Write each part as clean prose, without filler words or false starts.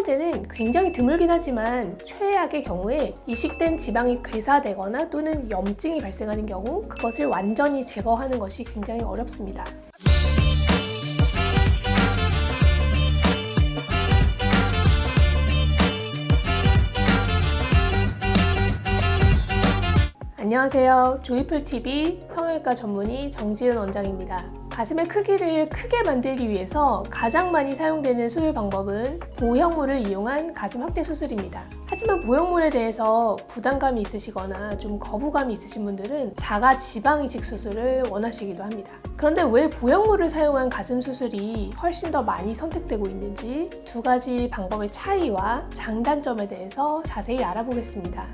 번째는 굉장히 드물긴 하지만 최악의 경우에 이식된 지방이 괴사되거나 또는 염증이 발생하는 경우 그것을 완전히 제거하는 것이 굉장히 어렵습니다. 안녕하세요. 조이풀TV 성형외과 전문의 정지은 원장입니다. 가슴의 크기를 크게 만들기 위해서 가장 많이 사용되는 수술 방법은 보형물을 이용한 가슴 확대 수술입니다. 하지만 보형물에 대해서 부담감이 있으시거나 좀 거부감이 있으신 분들은 자가 지방 이식 수술을 원하시기도 합니다. 그런데 왜 보형물을 사용한 가슴 수술이 훨씬 더 많이 선택되고 있는지 두 가지 방법의 차이와 장단점에 대해서 자세히 알아보겠습니다.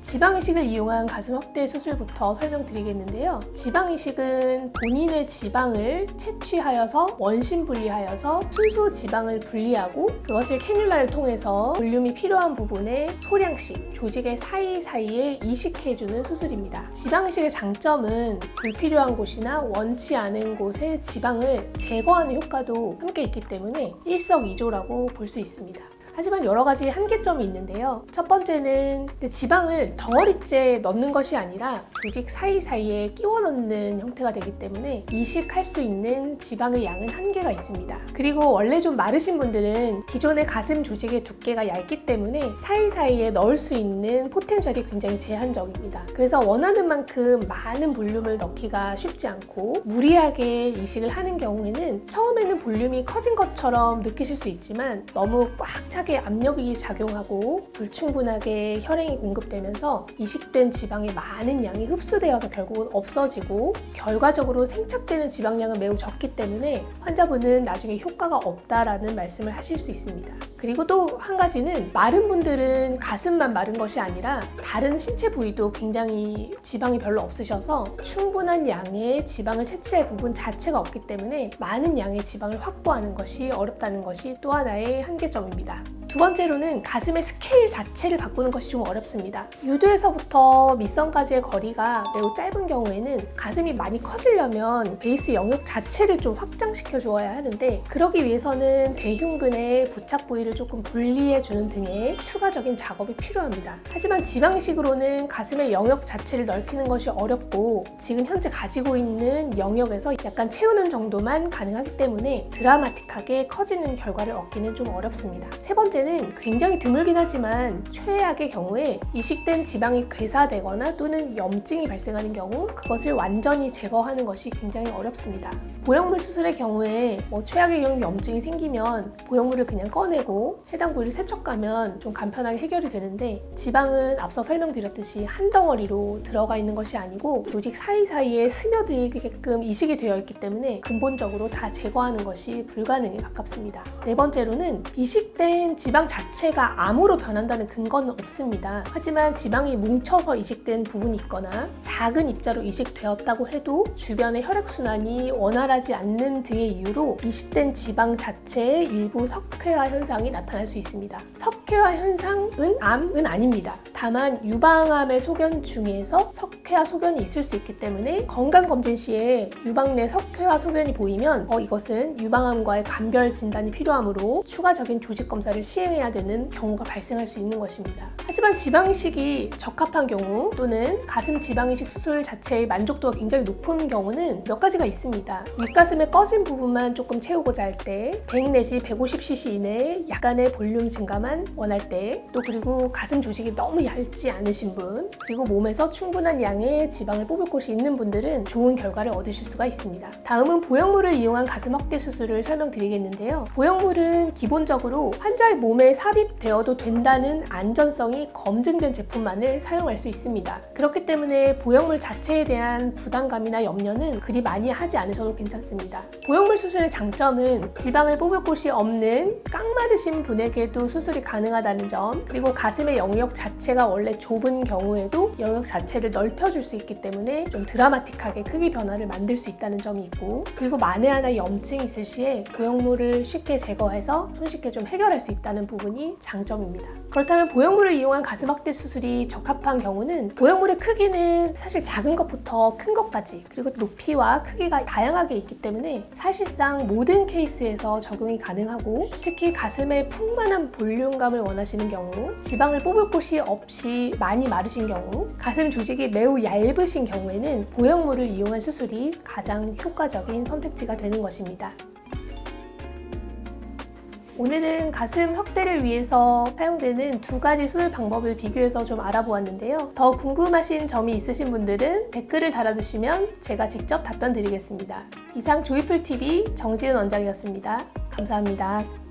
지방이식을 이용한 가슴 확대 수술부터 설명드리겠는데요. 지방이식은 본인의 지방을 채취하여서 원심 분리하여서 순수 지방을 분리하고 그것을 캐뉼라를 통해서 볼륨이 필요한 부분에 소량씩 조직의 사이사이에 이식해주는 수술입니다. 지방이식의 장점은 불필요한 곳이나 원치 않은 곳의 지방을 제거하는 효과도 함께 있기 때문에 일석이조라고 볼 수 있습니다. 하지만 여러 가지 한계점이 있는데요. 첫 번째는 지방을 덩어리째 넣는 것이 아니라 조직 사이사이에 끼워 넣는 형태가 되기 때문에 이식할 수 있는 지방의 양은 한계가 있습니다. 그리고 원래 좀 마르신 분들은 기존의 가슴 조직의 두께가 얇기 때문에 사이사이에 넣을 수 있는 포텐셜이 굉장히 제한적입니다. 그래서 원하는 만큼 많은 볼륨을 넣기가 쉽지 않고 무리하게 이식을 하는 경우에는 처음에는 볼륨이 커진 것처럼 느끼실 수 있지만 너무 꽉 차게 압력이 작용하고 불충분하게 혈행이 공급되면서 이식된 지방의 많은 양이 흡수되어서 결국은 없어지고 결과적으로 생착되는 지방량은 매우 적기 때문에 환자분은 나중에 효과가 없다라는 말씀을 하실 수 있습니다. 그리고 또 한 가지는 마른 분들은 가슴만 마른 것이 아니라 다른 신체 부위도 굉장히 지방이 별로 없으셔서 충분한 양의 지방을 채취할 부분 자체가 없기 때문에 많은 양의 지방을 확보하는 것이 어렵다는 것이 또 하나의 한계점입니다. 두 번째로는 가슴의 스케일 자체를 바꾸는 것이 좀 어렵습니다. 유두에서부터 밑선까지의 거리가 매우 짧은 경우에는 가슴이 많이 커지려면 베이스 영역 자체를 좀 확장시켜 주어야 하는데 그러기 위해서는 대흉근의 부착 부위를 조금 분리해 주는 등의 추가적인 작업이 필요합니다. 하지만 지방이식으로는 가슴의 영역 자체를 넓히는 것이 어렵고 지금 현재 가지고 있는 영역에서 약간 채우는 정도만 가능하기 때문에 드라마틱하게 커지는 결과를 얻기는 좀 어렵습니다. 세 번째는 굉장히 드물긴 하지만 최악의 경우에 이식된 지방이 괴사되거나 또는 염증이 발생하는 경우 그것을 완전히 제거하는 것이 굉장히 어렵습니다. 보형물 수술의 경우에 최악의 경우 염증이 생기면 보형물을 그냥 꺼내고 해당 부위를 세척하면 좀 간편하게 해결이 되는데 지방은 앞서 설명드렸듯이 한 덩어리로 들어가 있는 것이 아니고 조직 사이사이에 스며들게끔 이식이 되어 있기 때문에 근본적으로 다 제거하는 것이 불가능에 가깝습니다. 네 번째로는 이식된 지방 자체가 암으로 변한다는 근거는 없습니다. 하지만 지방이 뭉쳐서 이식된 부분이 있거나 작은 입자로 이식되었다고 해도 주변의 혈액순환이 원활하지 않는 등의 이유로 이식된 지방 자체의 일부 석회화 현상이 나타날 수 있습니다. 석회화 현상은 암은 아닙니다. 다만 유방암의 소견 중에서 석회화 소견이 있을 수 있기 때문에 건강검진 시에 유방 내 석회화 소견이 보이면 이것은 유방암과의 감별 진단이 필요하므로 추가적인 조직 검사를 시행해야 되는 경우가 발생할 수 있는 것입니다. 하지만 지방이식이 적합한 경우 또는 가슴 지방이식 수술 자체의 만족도가 굉장히 높은 경우는 몇 가지가 있습니다. 윗가슴의 꺼진 부분만 조금 채우고자 할 때 100 내지 150cc 이내에 약간의 볼륨 증가만 원할 때 또 그리고 가슴 조직이 너무 얇지 않으신 분 그리고 몸에서 충분한 양의 지방을 뽑을 곳이 있는 분들은 좋은 결과를 얻으실 수가 있습니다. 다음은 보형물을 이용한 가슴 확대 수술을 설명드리겠는데요. 보형물은 기본적으로 환자의 몸에 삽입되어도 된다는 안전성이 검증된 제품만을 사용할 수 있습니다. 그렇기 때문에 보형물 자체에 대한 부담감이나 염려는 그리 많이 하지 않으셔도 괜찮습니다. 보형물 수술의 장점은 지방을 뽑을 곳이 없는 깡마르신 분에게도 수술이 가능하다는 점 그리고 가슴의 영역 자체가 원래 좁은 경우에도 영역 자체를 넓혀줄 수 있기 때문에 좀 드라마틱하게 크기 변화를 만들 수 있다는 점이 있고 그리고 만에 하나 염증이 있을 시에 보형물을 쉽게 제거해서 손쉽게 좀 해결할 수 있다는 있다는 부분이 장점입니다. 그렇다면 보형물을 이용한 가슴 확대 수술이 적합한 경우는 보형물의 크기는 사실 작은 것부터 큰 것까지 그리고 높이와 크기가 다양하게 있기 때문에 사실상 모든 케이스에서 적용이 가능하고 특히 가슴에 풍만한 볼륨감을 원하시는 경우, 지방을 뽑을 곳이 없이 많이 마르신 경우, 가슴 조직이 매우 얇으신 경우에는 보형물을 이용한 수술이 가장 효과적인 선택지가 되는 것입니다. 오늘은 가슴 확대를 위해서 사용되는 두 가지 수술 방법을 비교해서 좀 알아보았는데요. 더 궁금하신 점이 있으신 분들은 댓글을 달아주시면 제가 직접 답변 드리겠습니다. 이상 조이풀TV 정지은 원장이었습니다. 감사합니다.